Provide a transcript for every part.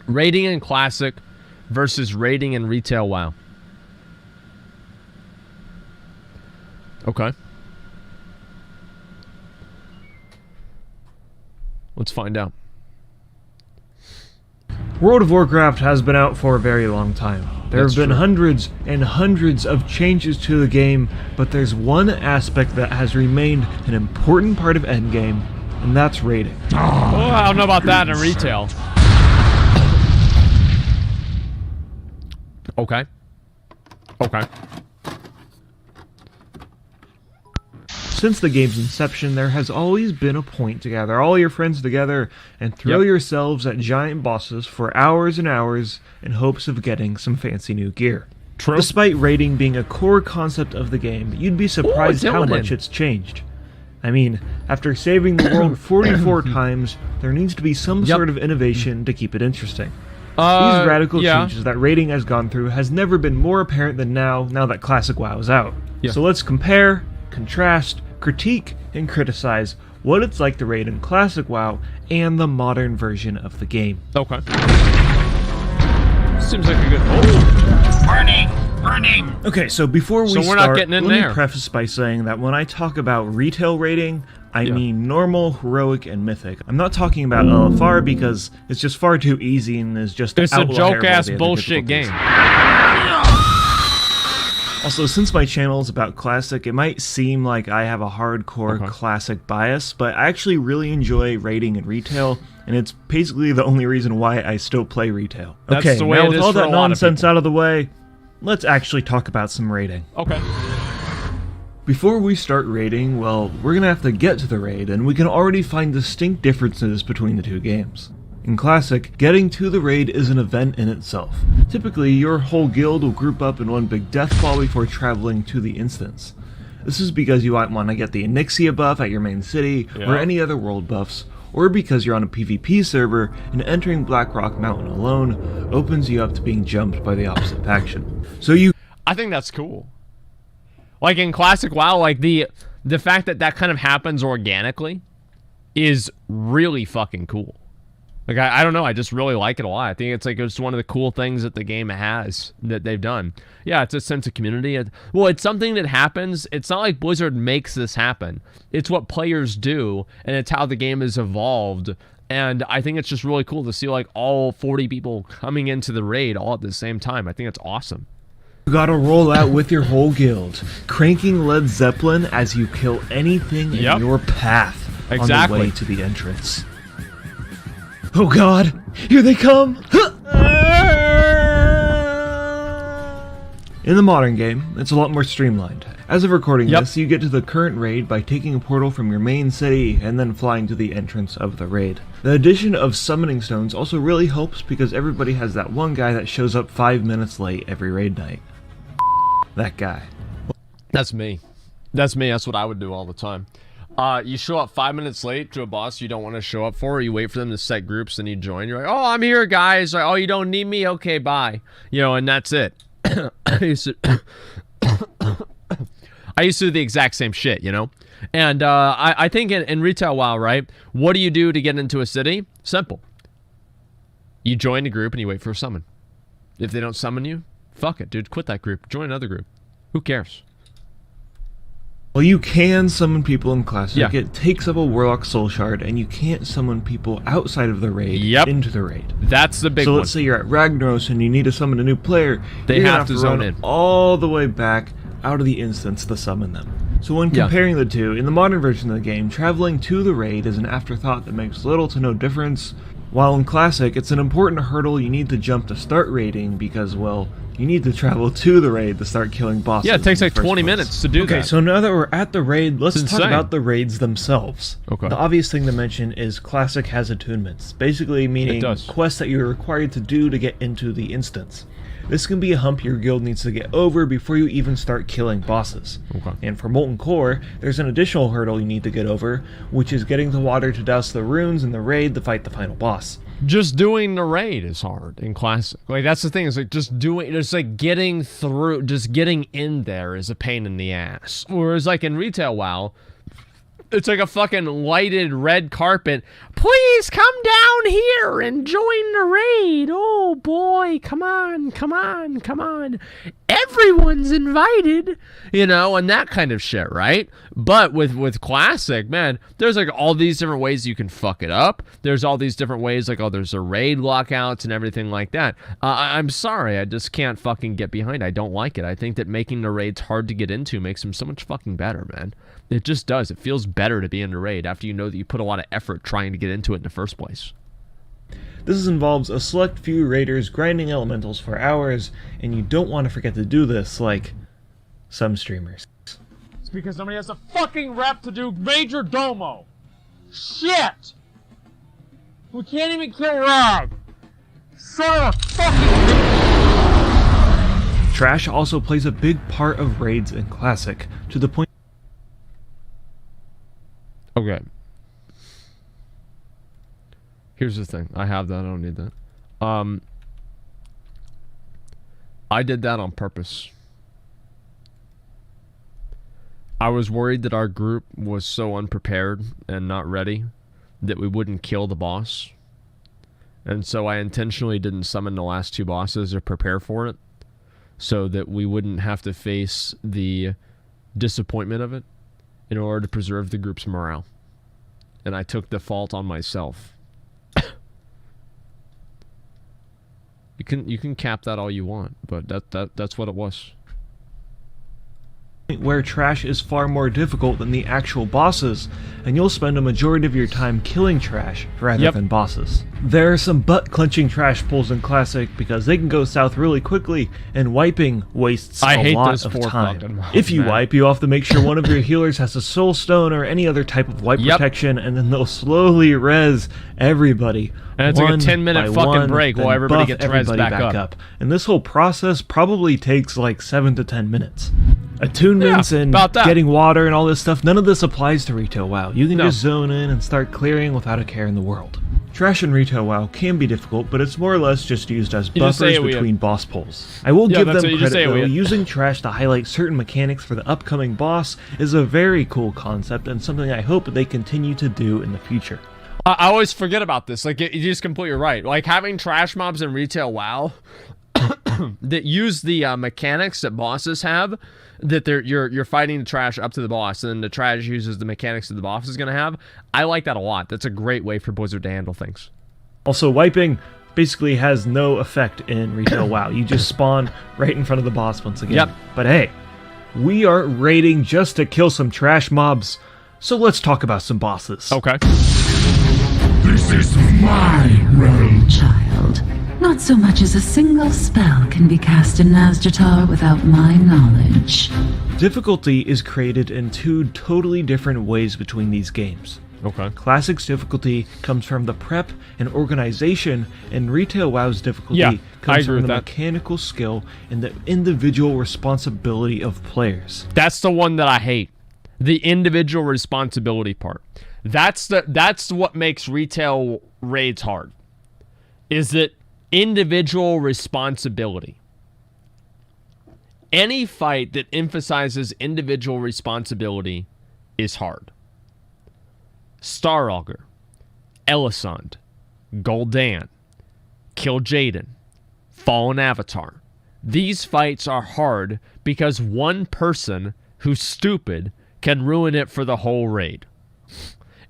Raiding in Classic versus raiding in Retail WoW. Okay. Let's find out. World of Warcraft has been out for a very long time. There have been hundreds and hundreds of changes to the game, but there's one aspect that has remained an important part of endgame, and that's raiding. Oh, I don't know about that in retail. Okay. Okay. Since the game's inception, there has always been a point to gather all your friends together and throw yourselves at giant bosses for hours and hours in hopes of getting some fancy new gear. True. Despite raiding being a core concept of the game, you'd be surprised how much it's changed. I mean, after saving the world 44 times, there needs to be some sort of innovation to keep it interesting. These radical changes that raiding has gone through has never been more apparent than now that Classic WoW is out. So let's compare, contrast, critique, and criticize what it's like to raid in Classic WoW and the modern version of the game. Okay. Seems like a good... Oh! Burning! Burning! Okay, so before we start, not getting in let there. me preface by saying that when I talk about retail raiding, I mean normal, heroic, and mythic. I'm not talking about LFR because it's just far too easy and is just it's a joke-ass bullshit game. Also, since my channel is about Classic, it might seem like I have a hardcore Classic bias, but I actually really enjoy raiding in retail, and it's basically the only reason why I still play retail. That's okay, the way now it with is all for that a lot of nonsense people. out of the way, let's actually talk about some raiding. Okay. Before we start raiding, well, we're gonna have to get to the raid, and we can already find distinct differences between the two games. In Classic, getting to the raid is an event in itself. Typically, your whole guild will group up in one big death ball before traveling to the instance. This is because you might want to get the Onyxia buff at your main city, or any other world buffs, or because you're on a PvP server and entering Blackrock Mountain alone opens you up to being jumped by the opposite faction. So I think that's cool. Like in Classic WoW, like the fact that that kind of happens organically is really fucking cool. Like, I don't know, I just really like it a lot. I think it's one of the cool things that the game has, that they've done. Yeah, it's a sense of community. Well, it's something that happens. It's not like Blizzard makes this happen. It's what players do, and it's how the game has evolved. And I think it's just really cool to see, like, all 40 people coming into the raid all at the same time. I think it's awesome. You gotta roll out with your whole guild, cranking Led Zeppelin as you kill anything in your path on the way to the entrance. Oh god, here they come! In the modern game, it's a lot more streamlined. As of recording this, you get to the current raid by taking a portal from your main city and then flying to the entrance of the raid. The addition of summoning stones also really helps because everybody has that one guy that shows up 5 minutes late every raid night. That guy. That's me. That's me. That's what I would do all the time. You show up 5 minutes late to a boss you don't want to show up for, or you wait for them to set groups and you join. You're like, oh, I'm here, guys. Like, oh, you don't need me? Okay, bye. You know, and that's it. I used to do the exact same shit, you know? And I think in Retail WoW, right, what do you do to get into a city? Simple. You join a group and you wait for a summon. If they don't summon you, fuck it, dude. Quit that group. Join another group. Who cares? Well, you can summon people in Classic. It takes up a Warlock Soul Shard, and you can't summon people outside of the raid into the raid. That's the big one. So let's say you're at Ragnaros and you need to summon a new player. They have to zone in all the way back out of the instance to summon them. So when comparing the two, in the modern version of the game, traveling to the raid is an afterthought that makes little to no difference, while in Classic, it's an important hurdle you need to jump to start raiding because, well, you need to travel to the raid to start killing bosses. Yeah, it takes like 20 minutes to do that. Okay, so now that we're at the raid, let's talk about the raids themselves. Okay. The obvious thing to mention is Classic has attunements, basically meaning quests that you're required to do to get into the instance. This can be a hump your guild needs to get over before you even start killing bosses. And for Molten Core, there's an additional hurdle you need to get over, which is getting the water to douse the runes in the raid to fight the final boss. Just doing the raid is hard in Classic. Like, that's the thing, is like just doing, it's like getting through, just getting in there is a pain in the ass. Whereas like in Retail WoW, It's like a fucking lighted red carpet. Please come down here and join the raid. Oh boy, come on, come on, come on. Everyone's invited, you know, and that kind of shit, right? But with Classic, man, there's like all these different ways you can fuck it up. There's all these different ways, like, oh, there's a raid lockouts and everything like that. I'm sorry, I just can't fucking get behind. I don't like it. I think that making the raids hard to get into makes them so much fucking better, man. It just does. It feels better to be in a raid after you know that you put a lot of effort trying to get into it in the first place. This involves a select few raiders grinding elementals for hours, and you don't want to forget to do this like some streamers. It's because somebody has a fucking rep to do Major Domo. Shit! We can't even kill Rag. Son of a fucking... Trash also plays a big part of raids in Classic, to the point... Okay. Here's the thing. I have that. I don't need that. I did that on purpose. I was worried that our group was so unprepared and not ready that we wouldn't kill the boss. And so I intentionally didn't summon the last two bosses or prepare for it, so that we wouldn't have to face the disappointment of it in order to preserve the group's morale. And I took the fault on myself. You can cap that all you want, but that's what it was. Where Trash is far more difficult than the actual bosses, and you'll spend a majority of your time killing Trash rather than bosses. There are some butt-clenching Trash pulls in Classic because they can go south really quickly, and wiping wastes a lot of time. If you wipe, you have to make sure one of your healers has a soul stone or any other type of wipe protection, and then they'll slowly res everybody. And it's like a 10-minute fucking break while everybody gets res back up. And this whole process probably takes like 7 to 10 minutes. Attunements and getting water and all this stuff, none of this applies to Retail WoW. You can just zone in and start clearing without a care in the world. Trash in Retail WoW can be difficult, but it's more or less just used as buffers between boss pulls. I will give them credit though, using Trash to highlight certain mechanics for the upcoming boss is a very cool concept and something I hope they continue to do in the future. I always forget about this. Like, you're just completely right. Like, having trash mobs in Retail WoW that use the mechanics that bosses have, that you're fighting the trash up to the boss, and then the trash uses the mechanics that the boss is going to have. I like that a lot. That's a great way for Blizzard to handle things. Also, wiping basically has no effect in Retail WoW. You just spawn right in front of the boss once again. Yep. But hey, we are raiding just to kill some trash mobs, so let's talk about some bosses. Okay. This is my raid, child. Not so much as a single spell can be cast in Nazjatar without my knowledge. Difficulty is created in two totally different ways between these games. Okay. Classic's difficulty comes from the prep and organization, and Retail WoW's difficulty comes from the mechanical skill and the individual responsibility of players. That's the one that I hate. The individual responsibility part. That's what makes retail raids hard. Is that individual responsibility. Any fight that emphasizes individual responsibility is hard. Star Augur, Elisand, Gul'dan, Kill Jaden, Fallen Avatar. These fights are hard because one person who's stupid can ruin it for the whole raid.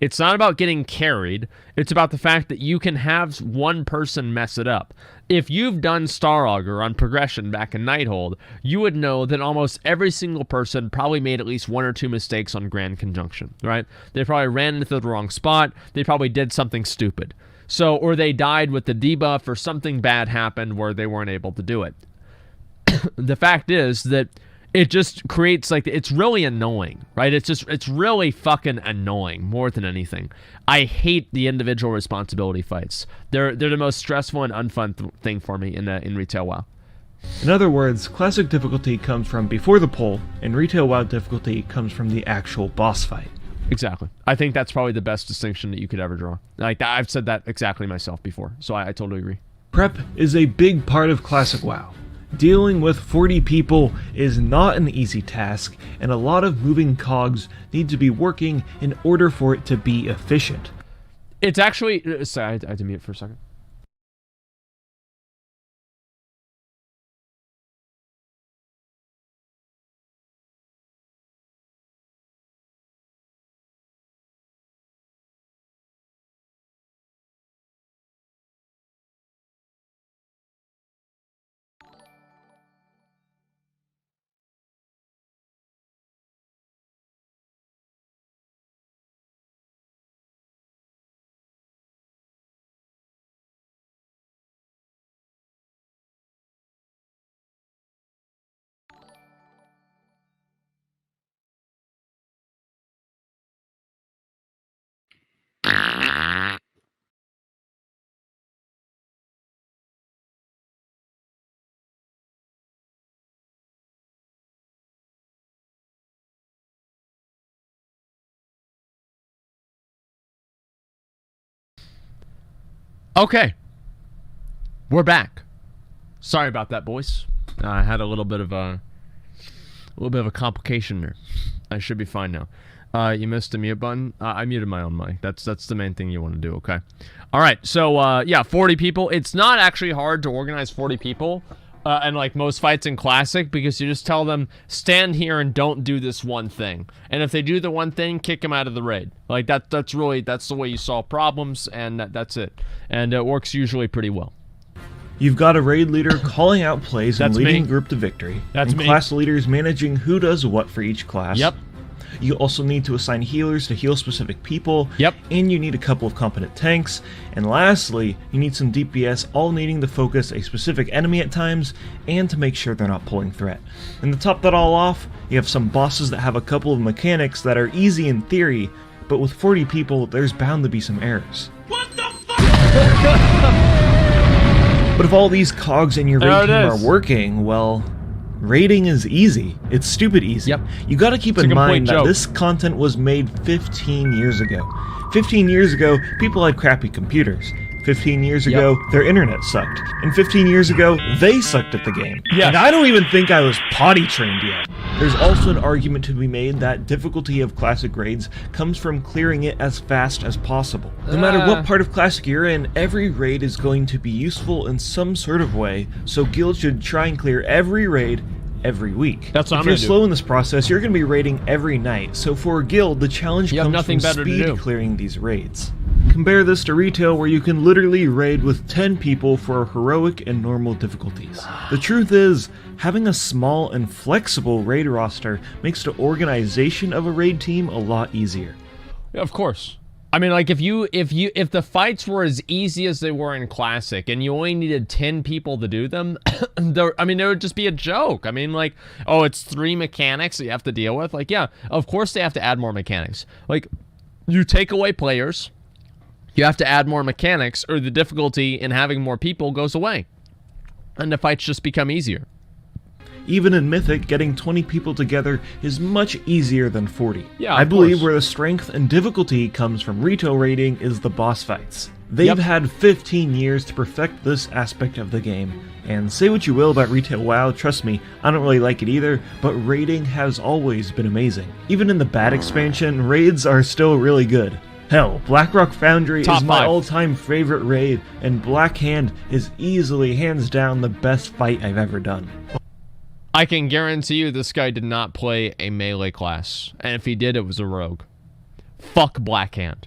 It's not about getting carried. It's about the fact that you can have one person mess it up. If you've done Star Augur on progression back in Nighthold, you would know that almost every single person probably made at least 1 or 2 mistakes on Grand Conjunction, right? They probably ran into the wrong spot. They probably did something stupid. So, or they died with the debuff, or something bad happened where they weren't able to do it. The fact is that it just creates, like, it's really annoying, right? It's really fucking annoying more than anything. I hate the individual responsibility fights. They're the most stressful and unfun thing for me in Retail WoW. In other words, Classic difficulty comes from before the pull, and Retail WoW difficulty comes from the actual boss fight. Exactly. I think that's probably the best distinction that you could ever draw. Like, I've said that exactly myself before, so I totally agree. Prep is a big part of Classic WoW. Dealing with 40 people is not an easy task, and a lot of moving cogs need to be working in order for it to be efficient. It's actually... Sorry, I had to mute for a second. Okay. We're back. Sorry about that, boys. I had a little bit of a complication there. I should be fine now. You missed the mute button. I muted my own mic. That's the main thing you want to do, okay? All right. So yeah, 40 people. It's not actually hard to organize 40 people. And like most fights in Classic, because you just tell them, stand here and don't do this one thing. And if they do the one thing, kick them out of the raid. Like that's the way you solve problems, and that's it. And it works usually pretty well. You've got a raid leader calling out plays and leading me. a group to victory. That's and me. Class leaders managing who does what for each class. Yep. You also need to assign healers to heal specific people. Yep. And you need a couple of competent tanks. And lastly, you need some DPS, all needing to focus a specific enemy at times and to make sure they're not pulling threat. And to top that all off, you have some bosses that have a couple of mechanics that are easy in theory, but with 40 people, there's bound to be some errors. What the fuck? But if all these cogs in your raid team are working, well, raiding is easy. It's stupid easy. Yep. You gotta keep in mind that this content was made 15 years ago. 15 years ago, people had crappy computers. 15 years ago, their internet sucked. And 15 years ago, they sucked at the game. Yes. And I don't even think I was potty trained yet. There's also an argument to be made that difficulty of Classic raids comes from clearing it as fast as possible. No matter what part of Classic you're in, every raid is going to be useful in some sort of way, so guilds should try and clear every raid every week. That's what if I'm you're gonna slow do. in this process, you're going to be raiding every night, so for a guild, the challenge You have comes nothing from better to do. speed clearing these raids. Compare this to retail, where you can literally raid with 10 people for heroic and normal difficulties. The truth is, having a small and flexible raid roster makes the organization of a raid team a lot easier. Yeah, of course. I mean, like, if the fights were as easy as they were in Classic, and you only needed 10 people to do them, I mean, it would just be a joke. I mean, like, oh, it's 3 mechanics that you have to deal with. Like, yeah, of course they have to add more mechanics. Like, you take away players, you have to add more mechanics, or the difficulty in having more people goes away, and the fights just become easier. Even in Mythic, getting 20 people together is much easier than 40. Yeah, I of believe course. where the strength and difficulty comes from retail raiding is the boss fights. They've Yep. had 15 years to perfect this aspect of the game. And say what you will about retail WoW, trust me, I don't really like it either, but raiding has always been amazing. Even in the bad expansion, raids are still really good. Hell, Blackrock Foundry Top is my 5. all-time favorite raid, and Black Hand is easily, hands down, the best fight I've ever done. I can guarantee you this guy did not play a melee class. And if he did, it was a rogue. Fuck Blackhand.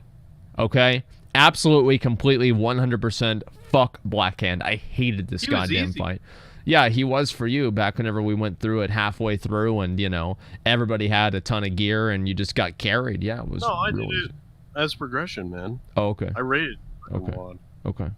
Okay? Absolutely, completely, 100% fuck Blackhand. I hated this goddamn fight. Yeah, he was for you back whenever we went through it halfway through and, you know, everybody had a ton of gear and you just got carried. Yeah, it was No, I really... did it as progression, man. Oh, okay. I raided. Okay. Okay.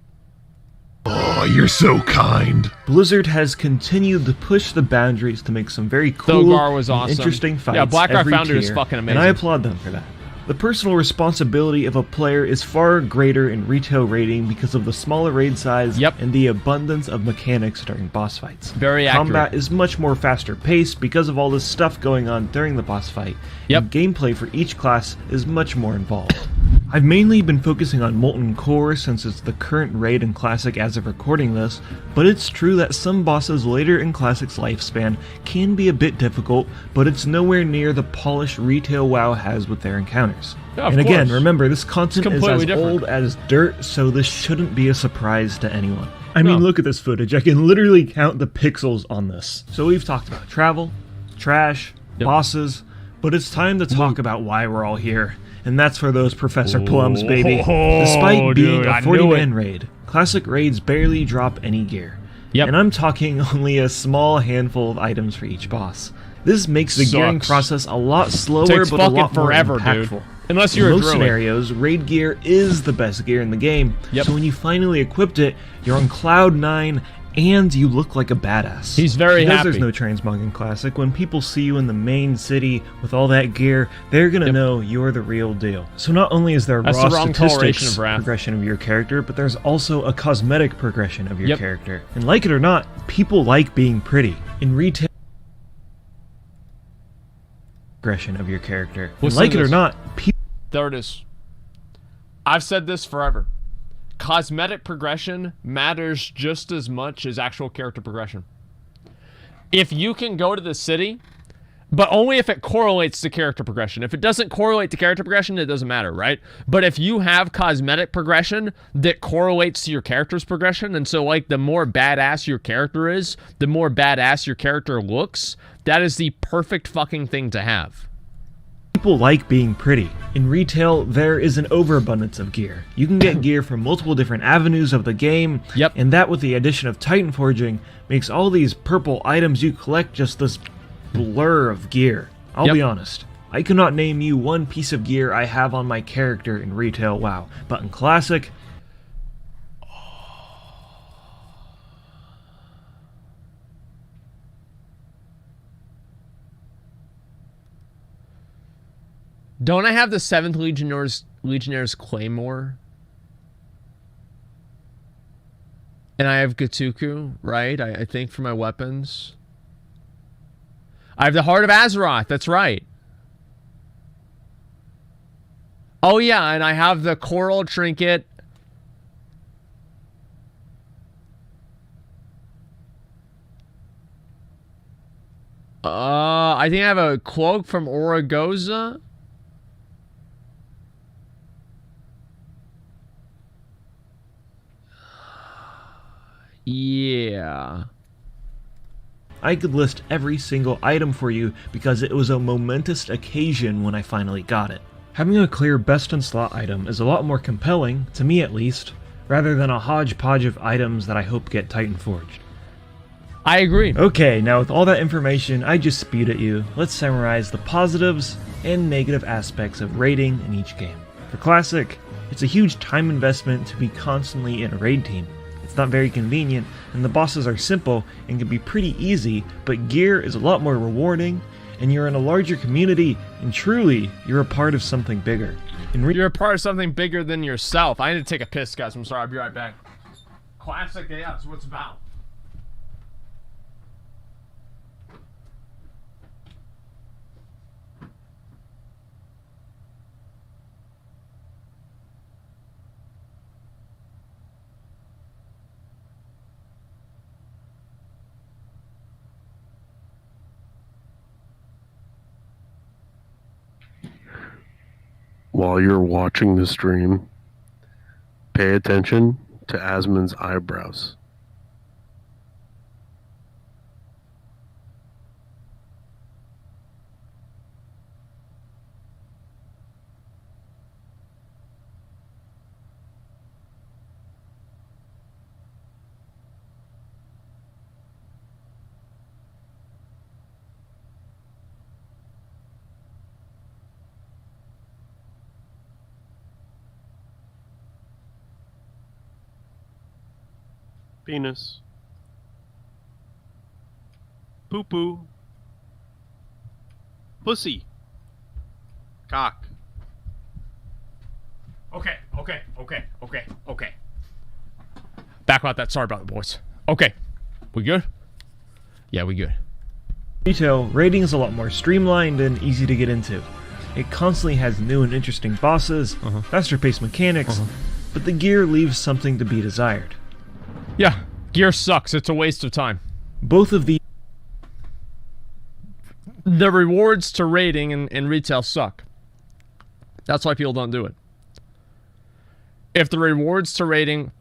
Oh, you're so kind. Blizzard has continued to push the boundaries to make some very cool Thogar was and awesome. interesting fights. Yeah, Blackrock every Foundry is tier, fucking and I amazing. applaud them for that. The personal responsibility of a player is far greater in retail raiding because of the smaller raid size and the abundance of mechanics during boss fights. Very accurate. Combat is much more faster paced because of all this stuff going on during the boss fight. And gameplay for each class is much more involved. I've mainly been focusing on Molten Core since it's the current raid in Classic as of recording this, but it's true that some bosses later in Classic's lifespan can be a bit difficult, but it's nowhere near the polish retail WoW has with their encounters. Yeah, and again, course. remember, this content is as different. old as dirt, so this shouldn't be a surprise to anyone. I mean, No. look at this footage. I can literally count the pixels on this. So we've talked about travel, trash, bosses, but it's time to talk about why we're all here. And that's for those Professor Plums, baby. Despite being dude, a I knew 40-man raid, Classic raids barely drop any gear. Yep. And I'm talking only a small handful of items for each boss. This makes the gearing Sucks. process a lot slower, Takes but a fucking lot more forever, impactful. dude. Unless you're in a most druid. scenarios, raid gear is the best gear in the game, Yep. so when you finally equipped it, you're on cloud 9, and you look like a badass. He's very because happy. there's no transmog in Classic, when people see you in the main city with all that gear, they're gonna know you're the real deal. So not only is there That's raw the wrong toleration statistics of wrath. progression of your character, but there's also a cosmetic progression of your Yep. character. And like it or not, people like being pretty. In retail progression of your character. And Listen like to it or this. not, people There it is. I've said this forever. Cosmetic progression matters just as much as actual character progression. If you can go to the city, but only if it correlates to character progression. If it doesn't correlate to character progression, it doesn't matter, right? But if you have cosmetic progression that correlates to your character's progression, and so like the more badass your character is, the more badass your character looks, that is the perfect fucking thing to have. People like being pretty. In retail, there is an overabundance of gear. You can get gear from multiple different avenues of the game, Yep. and that with the addition of Titan Forging makes all these purple items you collect just this blur of gear. I'll Yep. be honest, I cannot name you one piece of gear I have on my character in retail WoW, but in Classic, Don't I have the 7th Legionnaire's Claymore? And I have Gatuku, right? I think for my weapons. I have the Heart of Azeroth, that's right. Oh yeah, and I have the Coral Trinket. I think I have a cloak from Oragoza. Yeah. I could list every single item for you because it was a momentous occasion when I finally got it. Having a clear best in slot item is a lot more compelling, to me at least, rather than a hodgepodge of items that I hope get Titan Forged. I agree. Okay, now with all that information I just spewed at you, let's summarize the positives and negative aspects of raiding in each game. For Classic, it's a huge time investment to be constantly in a raid team. It's not very convenient, and the bosses are simple and can be pretty easy, but gear is a lot more rewarding, and you're in a larger community, and truly, you're a part of something bigger. You're a part of something bigger than yourself. I need to take a piss, guys. I'm sorry. I'll be right back. Classic, yeah, that's what it's about. While you're watching the stream, pay attention to Asmon's eyebrows. Penis. Poo poo. Pussy. Cock. Okay. Back about that. Sorry about the boys. Okay. We good? Yeah, we good. Retail, raiding is a lot more streamlined and easy to get into. It constantly has new and interesting bosses, faster paced mechanics, but the gear leaves something to be desired. Yeah, gear sucks. It's a waste of time. Both of these The rewards to raiding in retail suck. That's why people don't do it. If the rewards to raiding...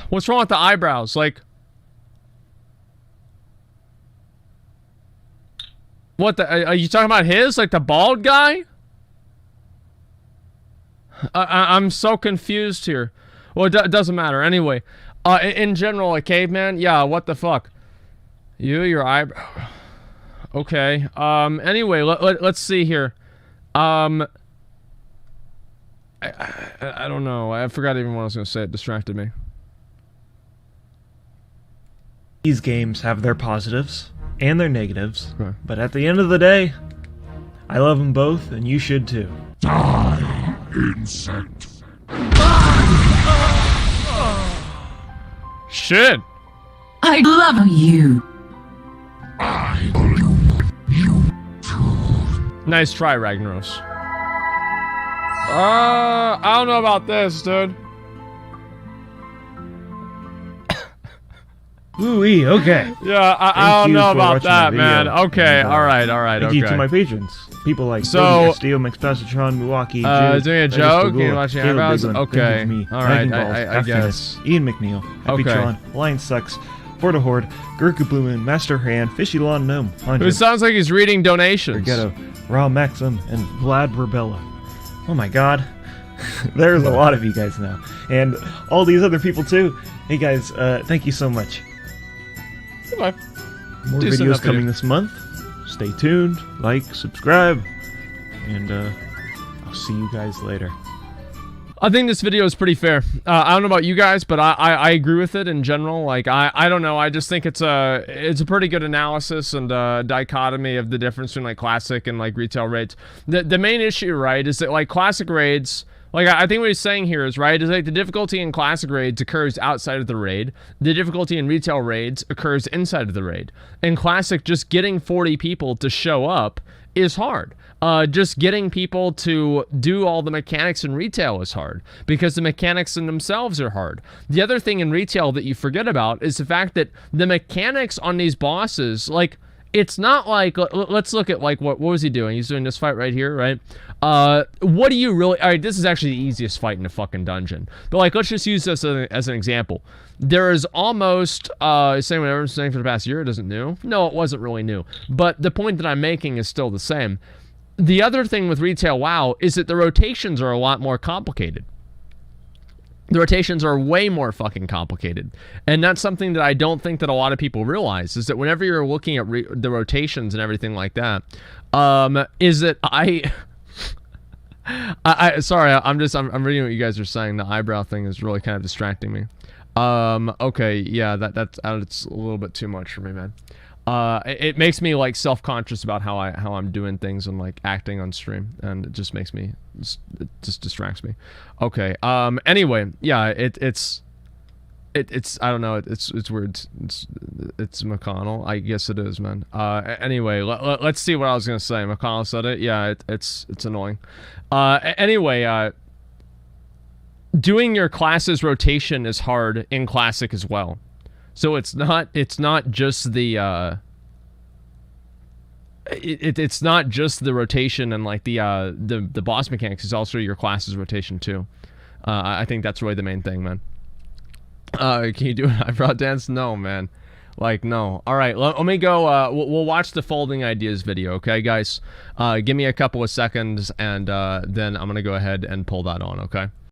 What's wrong with the eyebrows? Like... What the... Are you talking about his? Like the bald guy? I'm so confused here. Well, it doesn't matter. Anyway, in general, a caveman? Yeah, what the fuck? Your eyebrow... Okay. Anyway, let's see here. I don't know. I forgot even what I was going to say. It distracted me. These games have their positives and their negatives, Okay. but at the end of the day, I love them both, and you should too. Die, insect. Shit! I love you. I love you too. Nice try, Ragnaros. I don't know about this, dude. Ooh-wee, okay. Yeah, I Thank don't you know for about watching that, the man. video. Okay, And, alright, Thank you to my okay. patrons. People like So- Cody Castillo, Maxpasatron, Milwaukee, Doing a Jude, joke? Titus You Pagula, watching Caleb eyebrows? Bigland, Okay. Thank you to me, All right, Megan Balls, I Afghanis, guess. Ian McNeil, Happy Okay. Tron, Lion Sucks, Porta Horde, Gurkha Bloomin, Master Hand, Fishy Lawn Gnome, It Hundred, sounds like he's reading donations. Ghetto, Raw Maxim, and Vlad Verbella. Oh my god. There's a lot of you guys now. And all these other people too. Hey guys, thank you so much. Goodbye. More Decent videos enough coming video. this month. Stay tuned, like, subscribe, and I'll see you guys later. I think this video is pretty fair. I don't know about you guys, but I agree with it in general. Like, I don't know. I just think it's a pretty good analysis and dichotomy of the difference between, like, classic and, like, retail raids. The main issue, right, is that, like, classic raids... Like, I think what he's saying here is, right, is like the difficulty in classic raids occurs outside of the raid. The difficulty in retail raids occurs inside of the raid. In classic, just getting 40 people to show up is hard. Just getting people to do all the mechanics in retail is hard because the mechanics in themselves are hard. The other thing in retail that you forget about is the fact that the mechanics on these bosses, like, it's not like, let's look at, like, what was he doing? He's doing this fight right here, right? What do you really... Alright, this is actually the easiest fight in the fucking dungeon. But, like, let's just use this as an example. There is almost... saying what everyone's saying for the past year, it isn't new. No, it wasn't really new. But the point that I'm making is still the same. The other thing with retail WoW is that the rotations are a lot more complicated. The rotations are way more fucking complicated. And that's something that I don't think that a lot of people realize, is that whenever you're looking at the rotations and everything like that, is that sorry, I'm reading what you guys are saying. The eyebrow thing is really kind of distracting me. Okay, yeah, that's it's a little bit too much for me, man. It makes me, like, self-conscious about how I'm doing things and, like, acting on stream, and it just makes me, it just distracts me. Okay. Anyway, yeah, it's I don't know. It's weird. It's McConnell. I guess it is, man. Anyway, let's see what I was gonna say. McConnell said it. Yeah, it's annoying. Anyway, doing your class's rotation is hard in classic as well. So it's not just the it's not just the rotation and, like, the boss mechanics. It's also your class's rotation too. I think that's really the main thing, man. Can you do an eyebrow dance? No, man. Like, no. All right, let me go. We'll watch the folding ideas video, okay, guys? Give me a couple of seconds, and then I'm gonna go ahead and pull that on, okay?